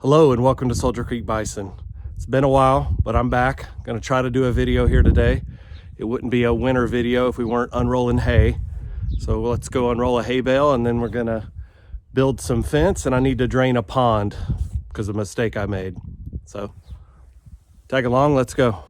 Hello and welcome to Soldier Creek Bison. It's been a while, but I'm back. Gonna try to do a video here today. It wouldn't be a winter video if we weren't unrolling hay. So let's go unroll a hay bale and then we're gonna build some fence, and I need to drain a pond because of a mistake I made. So tag along, let's go.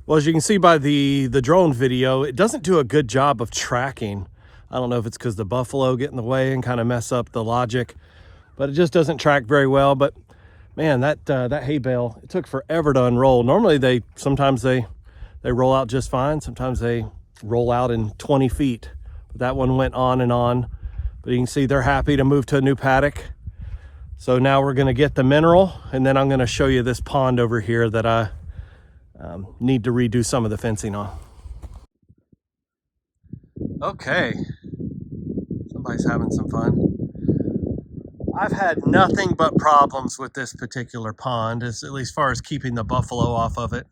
Well, as you can see by the drone video, it doesn't do a good job of tracking. I don't know if it's because the buffalo get in the way and kind of mess up the logic, but it just doesn't track very well. But man, that hay bale, it took forever to unroll. Normally sometimes they roll out just fine. Sometimes they roll out in 20 feet. But that one went on and on. But you can see they're happy to move to a new paddock. So now we're gonna get the mineral, and then I'm gonna show you this pond over here that I need to redo some of the fencing on. Okay, somebody's having some fun. I've had nothing but problems with this particular pond, at least as far as keeping the buffalo off of it.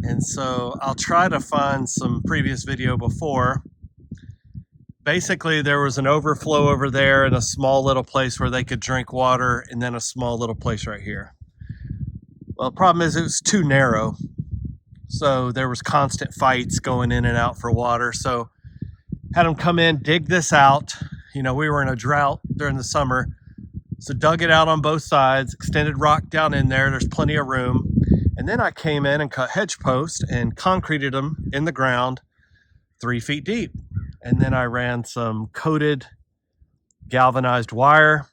And so I'll try to find some previous video before. Basically, there was an overflow over there and a small little place where they could drink water, and then a small little place right here. Well, the problem is it was too narrow. So there was constant fights going in and out for water. So had them come in, dig this out. You know, we were in a drought during the summer. So dug it out on both sides, extended rock down in there. There's plenty of room. And then I came in and cut hedge posts and concreted them in the ground 3 feet deep. And then I ran some coated galvanized wire,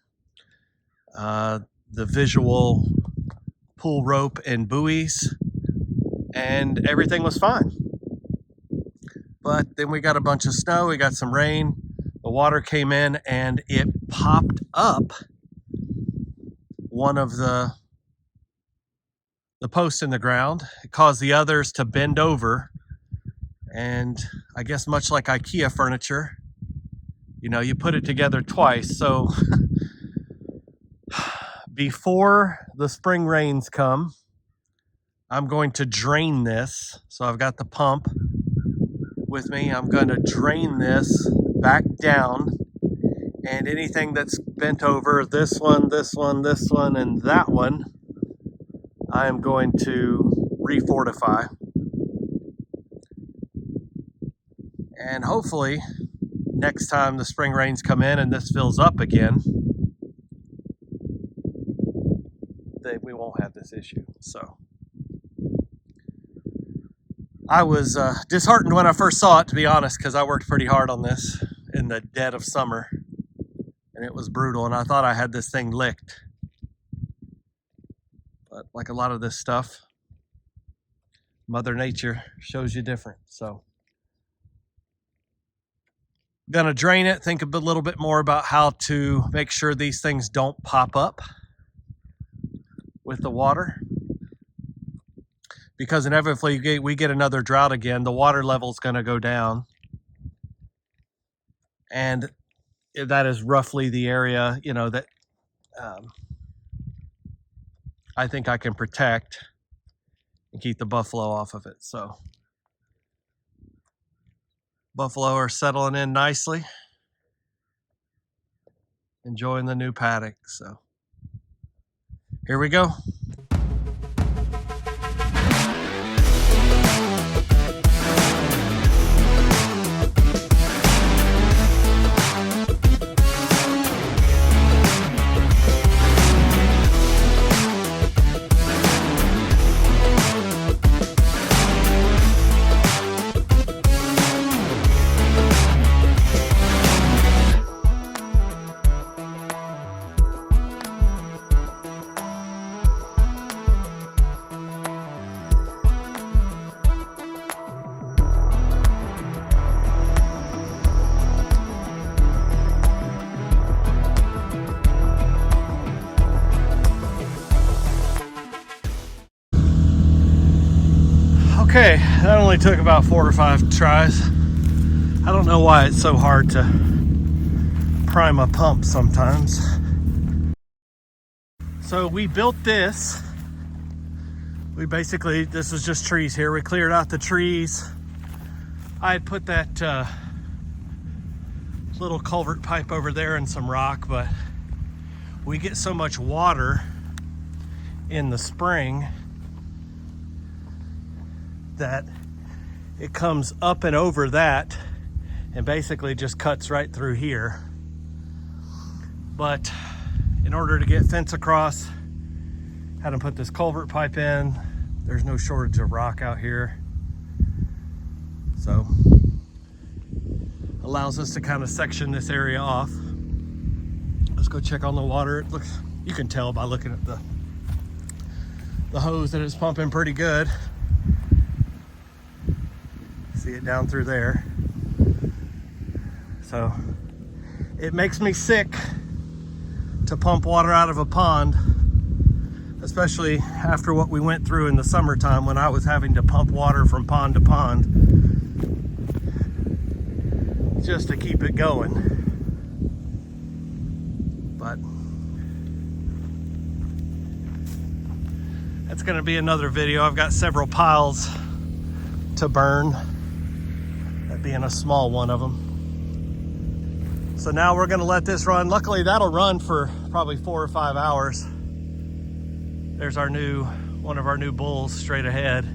the visual pull rope and buoys, and everything was fine. But then we got a bunch of snow, we got some rain, the water came in and it popped up one of the posts in the ground. It caused the others to bend over, and I guess much like IKEA furniture, you know, you put it together twice. So before the spring rains come, I'm going to drain this. So I've got the pump with me. I'm going to drain this back down, and anything that's bent over, this one, this one, this one, and that one, I am going to refortify. And hopefully next time the spring rains come in and this fills up again, we won't have this issue. So I was disheartened when I first saw it, to be honest, because I worked pretty hard on this in the dead of summer, and it was brutal, and I thought I had this thing licked. But like a lot of this stuff, Mother Nature shows you different. So gonna drain it, think a little bit more about how to make sure these things don't pop up with the water, because inevitably we get another drought again, the water level is going to go down, and that is roughly the area, you know, that I think I can protect and keep the buffalo off of it. So buffalo are settling in nicely, enjoying the new paddock. So here we go. Okay, that only took about 4 or 5 tries. I don't know why it's so hard to prime a pump sometimes. So we built this. This was just trees here. We cleared out the trees. I had put that little culvert pipe over there and some rock, but we get so much water in the spring that it comes up and over that and basically just cuts right through here. But in order to get fence across, had to put this culvert pipe in. There's no shortage of rock out here, so allows us to kind of section this area off. Let's go check on the water. It looks, you can tell by looking at the hose that it's pumping pretty good. See it down through there. So it makes me sick to pump water out of a pond, especially after what we went through in the summertime when I was having to pump water from pond to pond. just to keep it going. But that's gonna be another video. I've got several piles to burn, that being a small one of them. So now we're gonna let this run. Luckily that'll run for probably 4 or 5 hours. There's one of our new bulls straight ahead.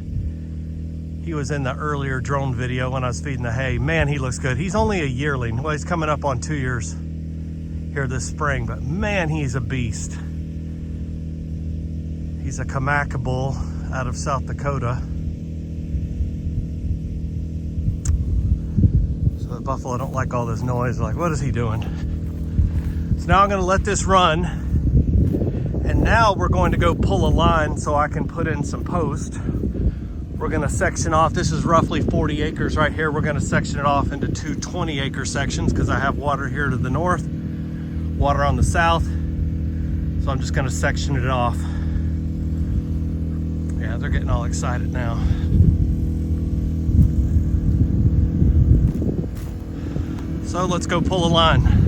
He was in the earlier drone video when I was feeding the hay. Man, he looks good. He's only a yearling. Well, he's coming up on 2 years here this spring, but man, he's a beast. He's a Kamaka bull out of South Dakota. So the buffalo don't like all this noise. They're like, what is he doing? So now I'm gonna let this run, and now we're going to go pull a line so I can put in some post. We're gonna section off, this is roughly 40 acres right here. We're gonna section it off into 2 20-acre sections because I have water here to the north, water on the south. So I'm just gonna section it off. Yeah, they're getting all excited now. So let's go pull a line.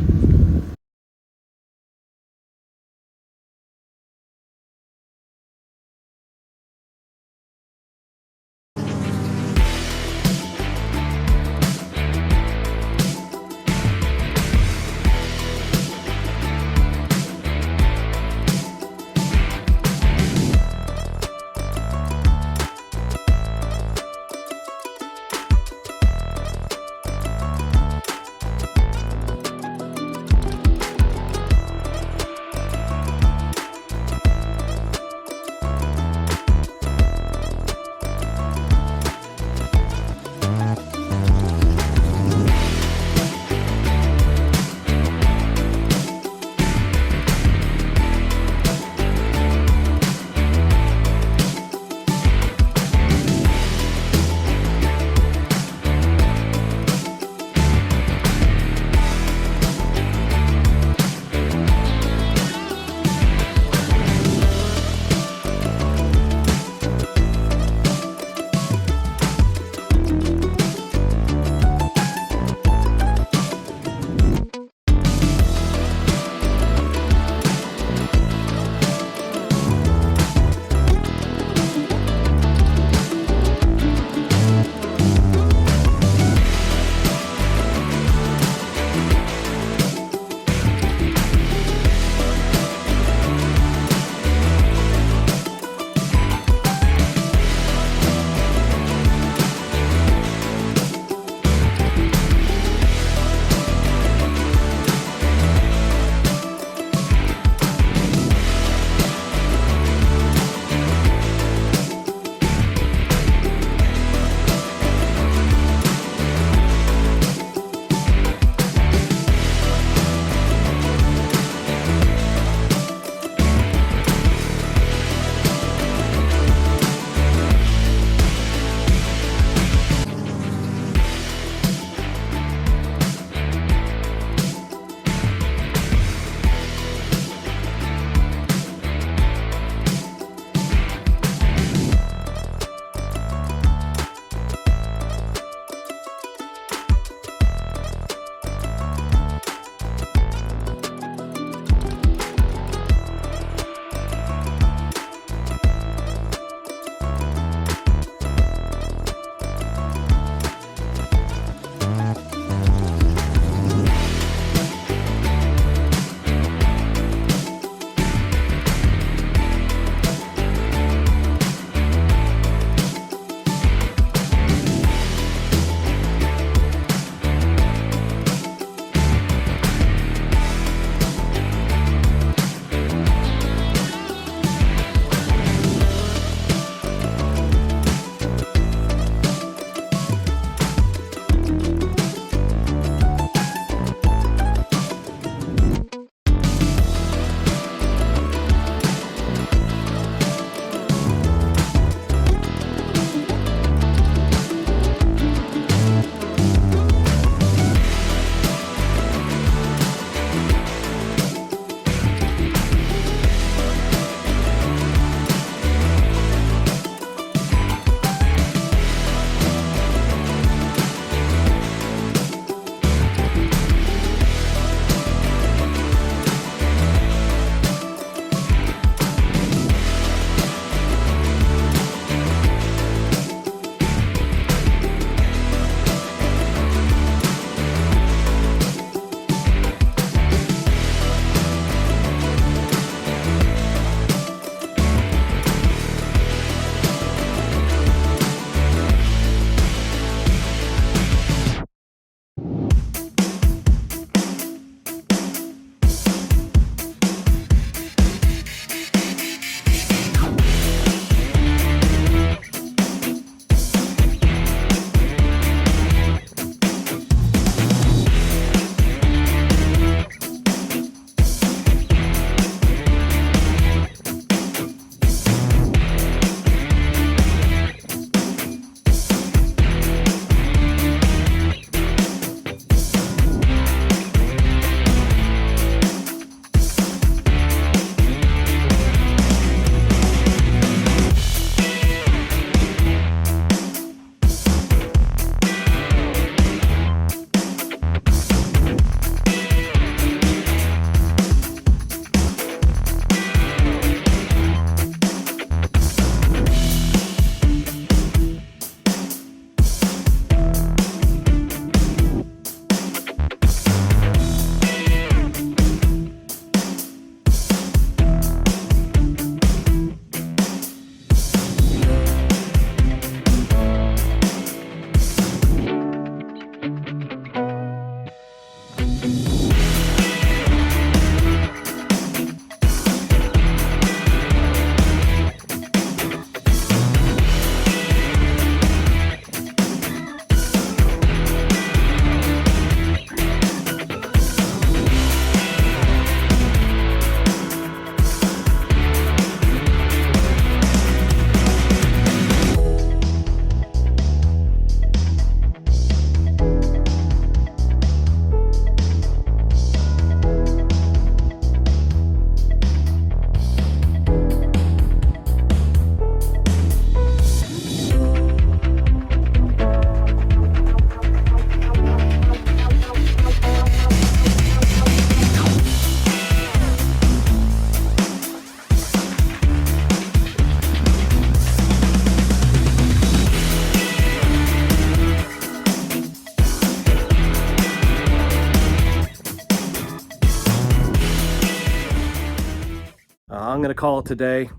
I'm gonna call it today.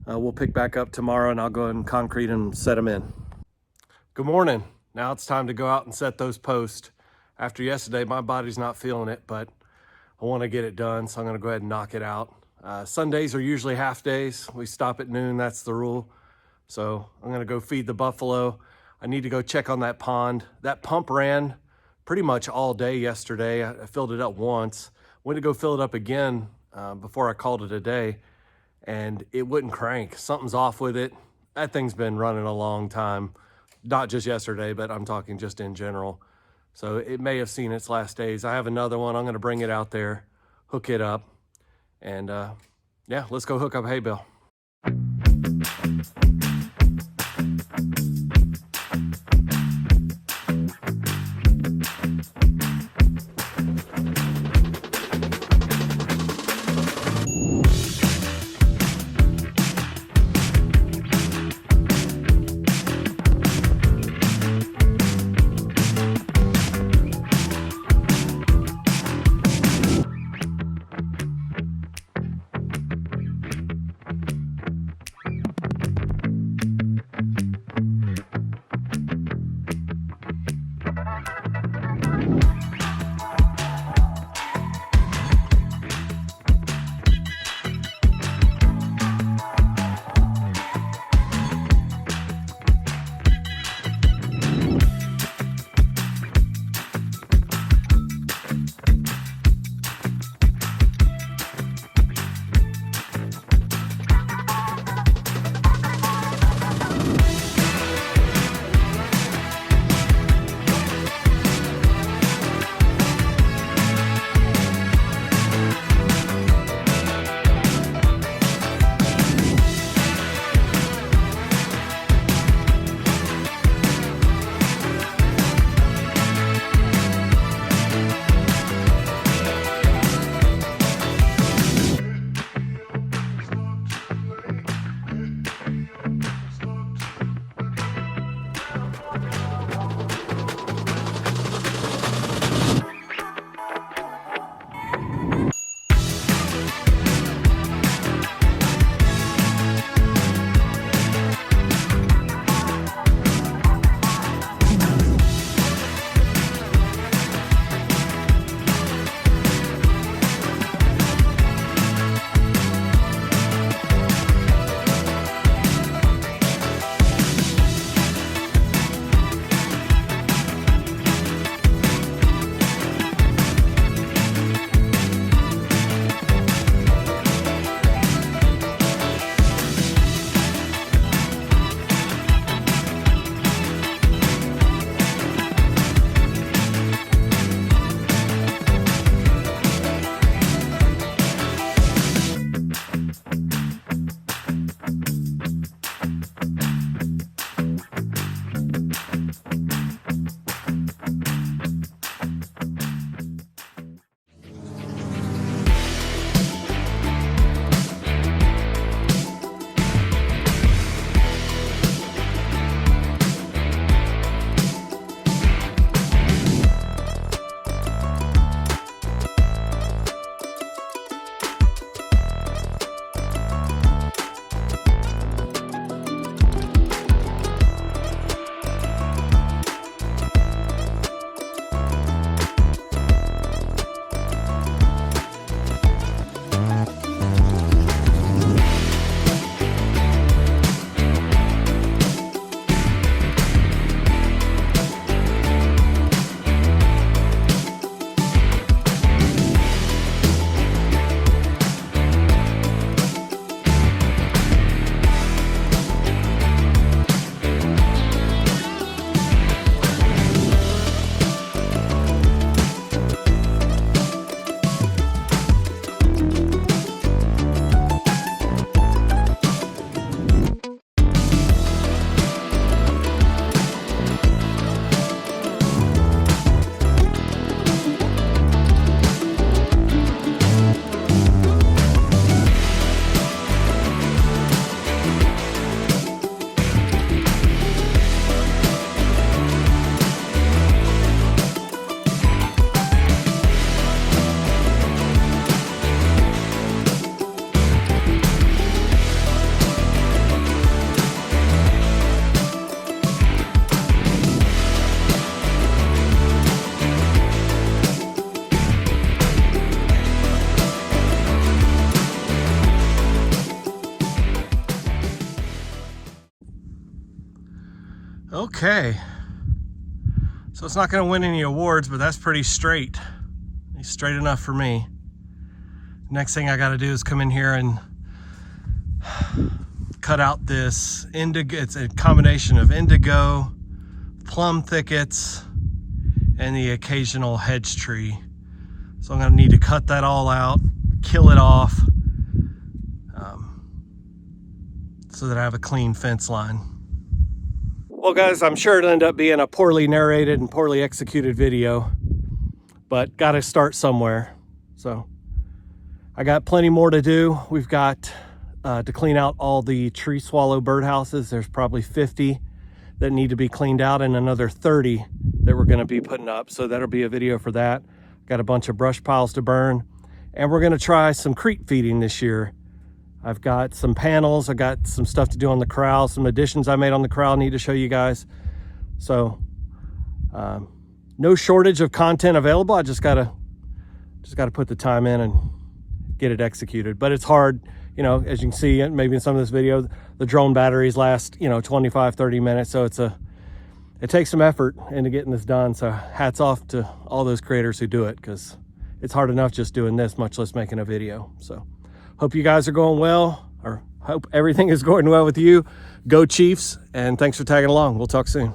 We'll pick back up tomorrow and I'll go ahead and concrete and set them in. Good morning. Now it's time to go out and set those posts. After yesterday, my body's not feeling it, but I want to get it done, so I'm going to go ahead and knock it out. Sundays are usually half days. We stop at noon, that's the rule. So I'm going to go feed the buffalo. I need to go check on that pond. That pump ran pretty much all day yesterday. I filled it up once. Went to go fill it up again before I called it a day, and it wouldn't crank. Something's off with it. That thing's been running a long time. Not just yesterday, but I'm talking just in general. So it may have seen its last days. I have another one. I'm going to bring it out there, hook it up, and yeah, let's go hook up hay bale. Okay. So it's not going to win any awards, but that's pretty straight. It's straight enough for me. Next thing I got to do is come in here and cut out this indigo. It's a combination of indigo, plum thickets, and the occasional hedge tree. So I'm going to need to cut that all out, kill it off, so that I have a clean fence line. Well guys, I'm sure it'll end up being a poorly narrated and poorly executed video, but got to start somewhere. So I got plenty more to do. We've got to clean out all the tree swallow birdhouses. There's probably 50 that need to be cleaned out and another 30 that we're going to be putting up. So that'll be a video for that. Got a bunch of brush piles to burn, and we're going to try some creep feeding this year. I've got some panels. I've got some stuff to do on the corral, some additions I made on the corral I need to show you guys. So no shortage of content available. I just gotta put the time in and get it executed. But it's hard, you know, as you can see maybe in some of this video, the drone batteries last, you know, 25-30 minutes. So it takes some effort into getting this done. So hats off to all those creators who do it, because it's hard enough just doing this, much less making a video. So hope you guys are going well, or hope everything is going well with you. Go Chiefs, and thanks for tagging along. We'll talk soon.